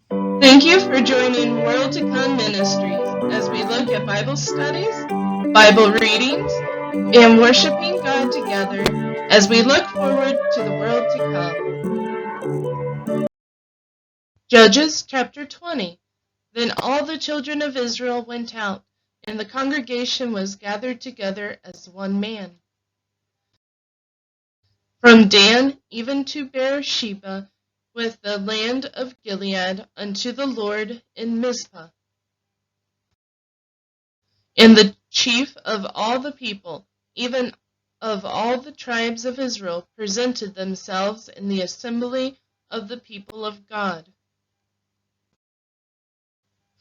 Thank you for joining World to Come Ministries as we look at Bible studies, Bible readings, and worshiping God together as we look forward to the world to come. Judges chapter 20. Then all the children of Israel went out, and the congregation was gathered together as one man. From Dan even to Beer-sheba, with the land of Gilead, unto the Lord in Mizpeh. And the chief of all the people, even of all the tribes of Israel, presented themselves in the assembly of the people of God.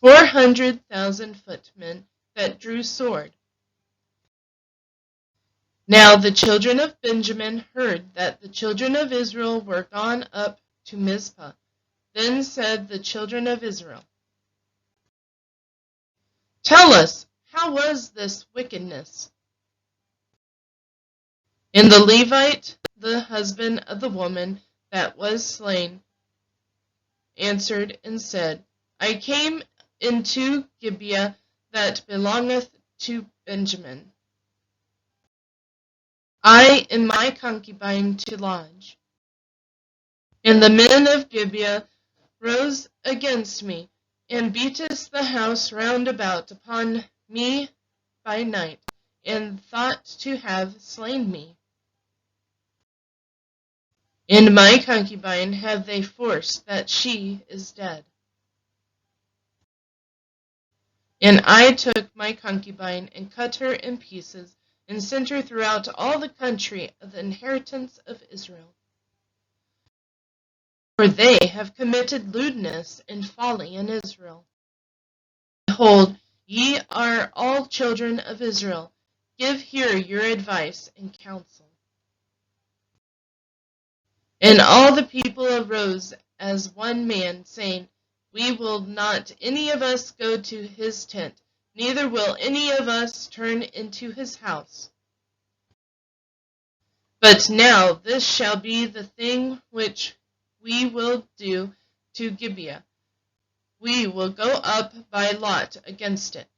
400,000 footmen that drew sword. Now the children of Benjamin heard that the children of Israel were gone up to Mizpeh. Then said the children of Israel, Tell us, how was this wickedness? And the Levite, the husband of the woman that was slain, answered and said, I came into Gibeah that belongeth to Benjamin, I and my concubine to lodge. And the men of Gibeah rose against me, and beatest the house round about upon me by night, and thought to have slain me. And my concubine have they forced that she is dead. And I took my concubine, and cut her in pieces, and sent her throughout all the country of the inheritance of Israel. For they have committed lewdness and folly in Israel. Behold, ye are all children of Israel. Give here your advice and counsel. And all the people arose as one man, saying, We will not any of us go to his tent, neither will any of us turn into his house. But now this shall be the thing which we will do to Gibeah. We will go up by lot against it.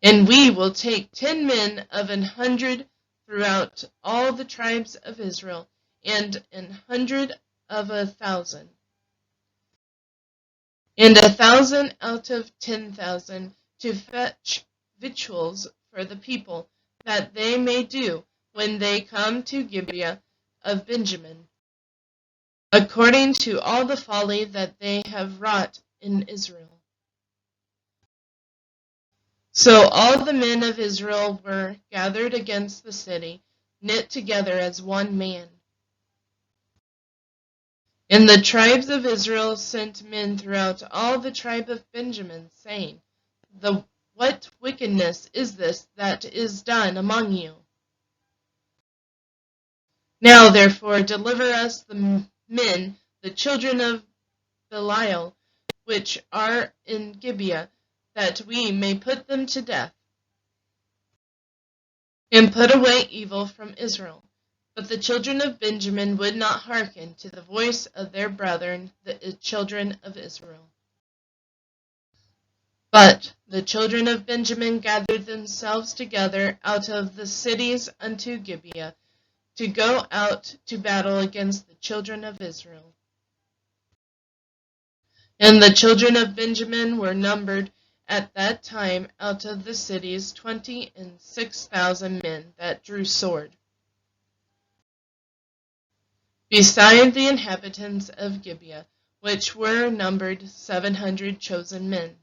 And we will take 10 men of 100 throughout all the tribes of Israel, and 100 of 1,000. And 1,000 out of 10,000 to fetch victuals for the people, that they may do when they come to Gibeah of Benjamin, according to all the folly that they have wrought in Israel. So all the men of Israel were gathered against the city, knit together as one man. And the tribes of Israel sent men throughout all the tribe of Benjamin, saying, What wickedness is this that is done among you? Now therefore deliver us the men, the children of Belial, which are in Gibeah, that we may put them to death, and put away evil from Israel. But the children of Benjamin would not hearken to the voice of their brethren, the children of Israel. But the children of Benjamin gathered themselves together out of the cities unto Gibeah, to go out to battle against the children of Israel. And the children of Benjamin were numbered at that time out of the cities 26,000 men that drew sword, beside the inhabitants of Gibeah, which were numbered 700 chosen men.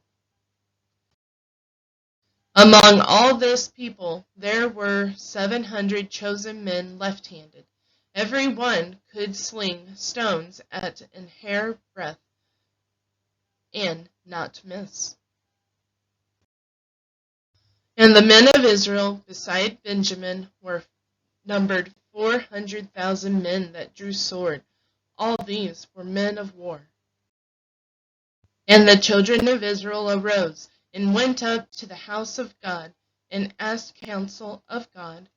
Among all this people there were 700 chosen men left-handed. Every one could sling stones at an hair breadth, and not miss. And the men of Israel beside Benjamin were numbered 400,000 men that drew sword. All these were men of war. And the children of Israel arose and went up to the house of God, and asked counsel of God,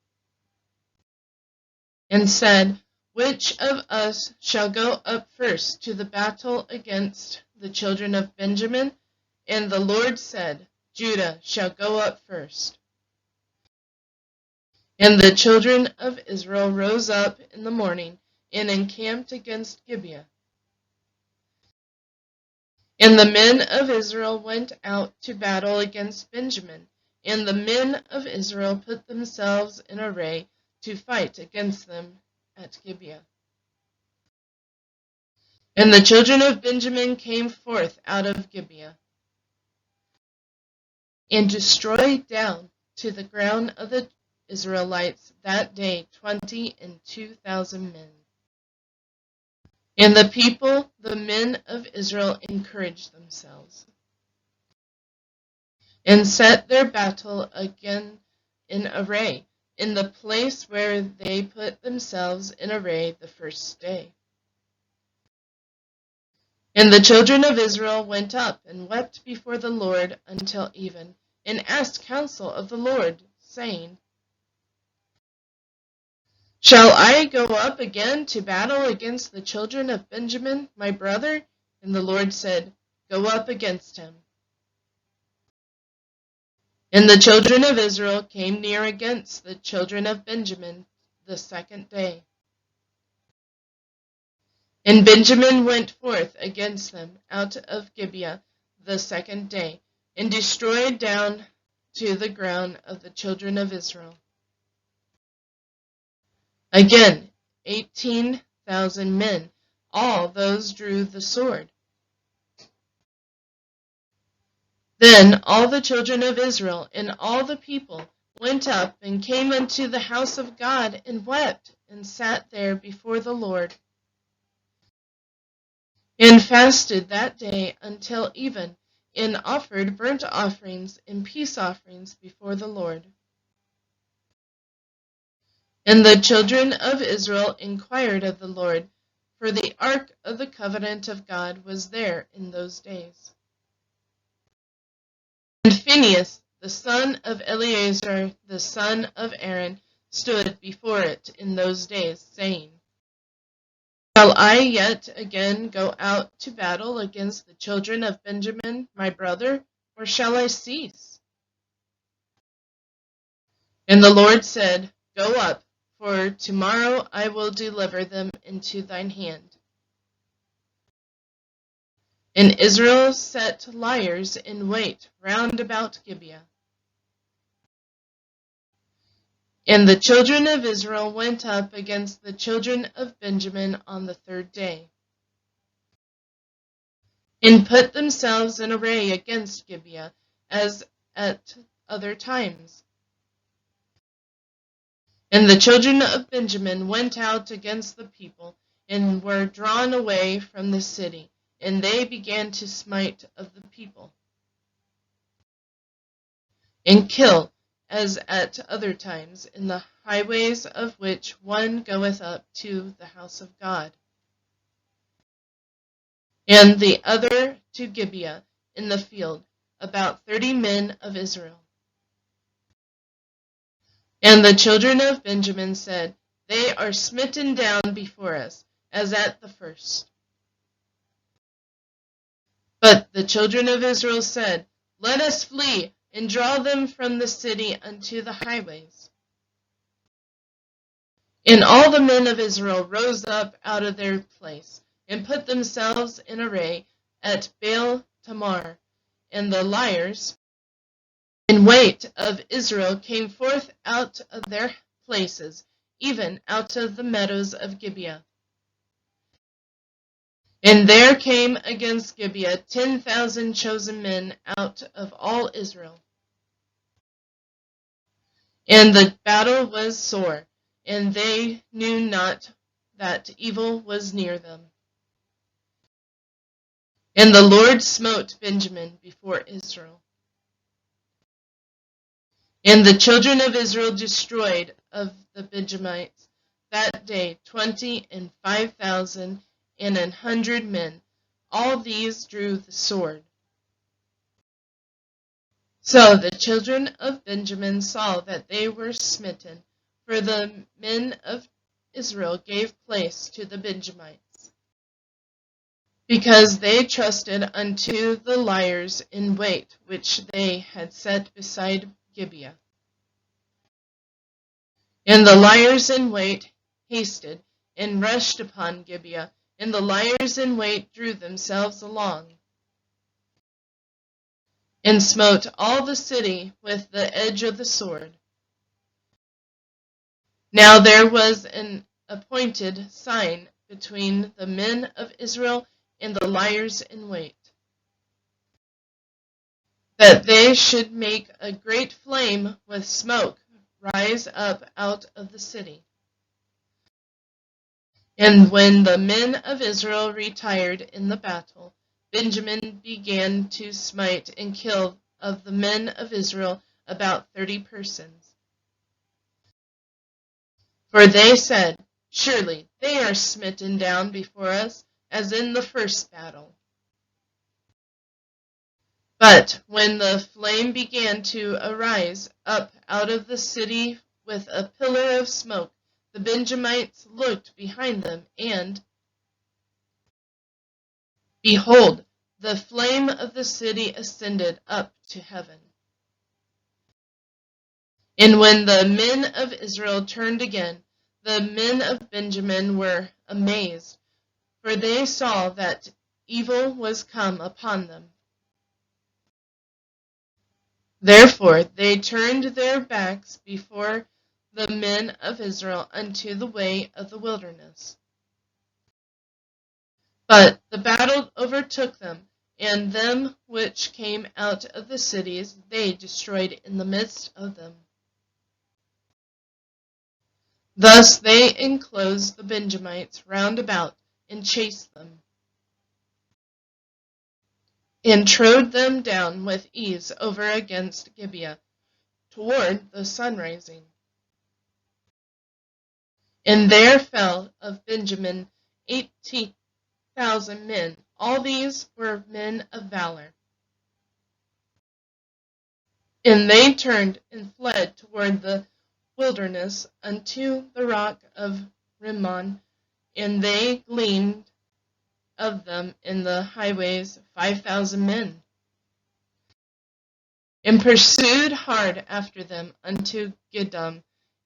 and said, which of us shall go up first to the battle against the children of Benjamin? And the Lord said, Judah shall go up first. And the children of Israel rose up in the morning and encamped against Gibeah. And the men of Israel went out to battle against Benjamin, and the men of Israel put themselves in array to fight against them at Gibeah. And the children of Benjamin came forth out of Gibeah, and destroyed down to the ground of the Israelites that day 22,000 men. And the people, the men of Israel, encouraged themselves, and set their battle again in array, in the place where they put themselves in array the first day. And the children of Israel went up and wept before the Lord until even, and asked counsel of the Lord, saying, Shall I go up again to battle against the children of Benjamin, my brother? And the Lord said, Go up against him. And the children of Israel came near against the children of Benjamin the second day. And Benjamin went forth against them out of Gibeah the second day, and destroyed down to the ground of the children of Israel. Again, 18,000 men, all those drew the sword. Then all the children of Israel and all the people went up and came unto the house of God, and wept, and sat there before the Lord, and fasted that day until even, and offered burnt offerings and peace offerings before the Lord. And the children of Israel inquired of the Lord, for the ark of the covenant of God was there in those days. And Phinehas, the son of Eleazar, the son of Aaron, stood before it in those days, saying, Shall I yet again go out to battle against the children of Benjamin, my brother, or shall I cease? And the Lord said, Go up, for tomorrow I will deliver them into thine hand. And Israel set liers in wait round about Gibeah. And the children of Israel went up against the children of Benjamin on the third day, and put themselves in array against Gibeah, as at other times. And the children of Benjamin went out against the people, and were drawn away from the city, and they began to smite of the people, and kill, as at other times, in the highways of which one goeth up to the house of God, and the other to Gibeah in the field, about 30 men of Israel. And the children of Benjamin said, They are smitten down before us, as at the first. But the children of Israel said, Let us flee, and draw them from the city unto the highways. And all the men of Israel rose up out of their place, and put themselves in array at Baal Tamar. And the liers in wait of Israel came forth out of their places, even out of the meadows of Gibeah. And there came against Gibeah 10,000 chosen men out of all Israel. And the battle was sore, and they knew not that evil was near them. And the Lord smote Benjamin before Israel. And the children of Israel destroyed of the Benjamites that day 25,000 and 100 men. All these drew the sword. So the children of Benjamin saw that they were smitten, for the men of Israel gave place to the Benjamites, because they trusted unto the liers in wait which they had set beside Gibeah. And the liers in wait hasted, and rushed upon Gibeah, and the liers in wait drew themselves along, and smote all the city with the edge of the sword. Now there was an appointed sign between the men of Israel and the liers in wait, that they should make a great flame with smoke rise up out of the city. And when the men of Israel retired in the battle, Benjamin began to smite and kill of the men of Israel about 30 persons. For they said, Surely they are smitten down before us, as in the first battle. But when the flame began to arise up out of the city with a pillar of smoke, the Benjamites looked behind them, and, behold, the flame of the city ascended up to heaven. And when the men of Israel turned again, the men of Benjamin were amazed, for they saw that evil was come upon them. Therefore they turned their backs before the men of Israel unto the way of the wilderness. But the battle overtook them, and them which came out of the cities they destroyed in the midst of them. Thus they enclosed the Benjamites round about, and chased them, and trode them down with ease over against Gibeah, toward the sunrising. And there fell of Benjamin 80,000 men. All these were men of valor. And they turned and fled toward the wilderness unto the rock of Rimmon, and they gleaned of them in the highways 5,000 men, and pursued hard after them unto Gibeah,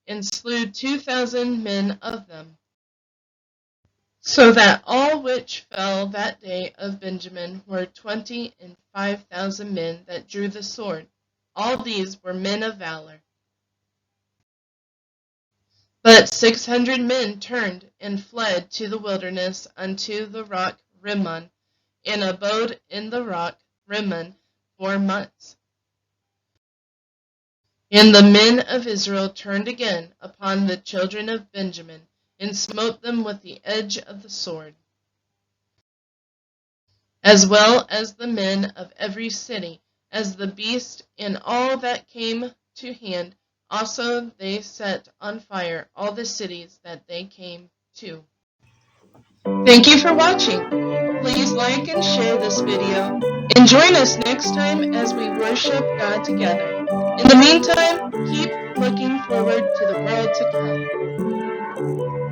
and slew 2,000 men of them. So that all which fell that day of Benjamin were 25,000 men that drew the sword. All these were men of valor. But 600 men turned and fled to the wilderness unto the rock Rimmon, and abode in the rock Rimmon 4 months. And the men of Israel turned again upon the children of Benjamin, and smote them with the edge of the sword, as well as the men of every city, as the beast and all that came to hand. Also they set on fire all the cities that they came to. Thank you for watching. Please like and share this video, and join us next time as we worship God together. In the meantime, keep looking forward to the world to come.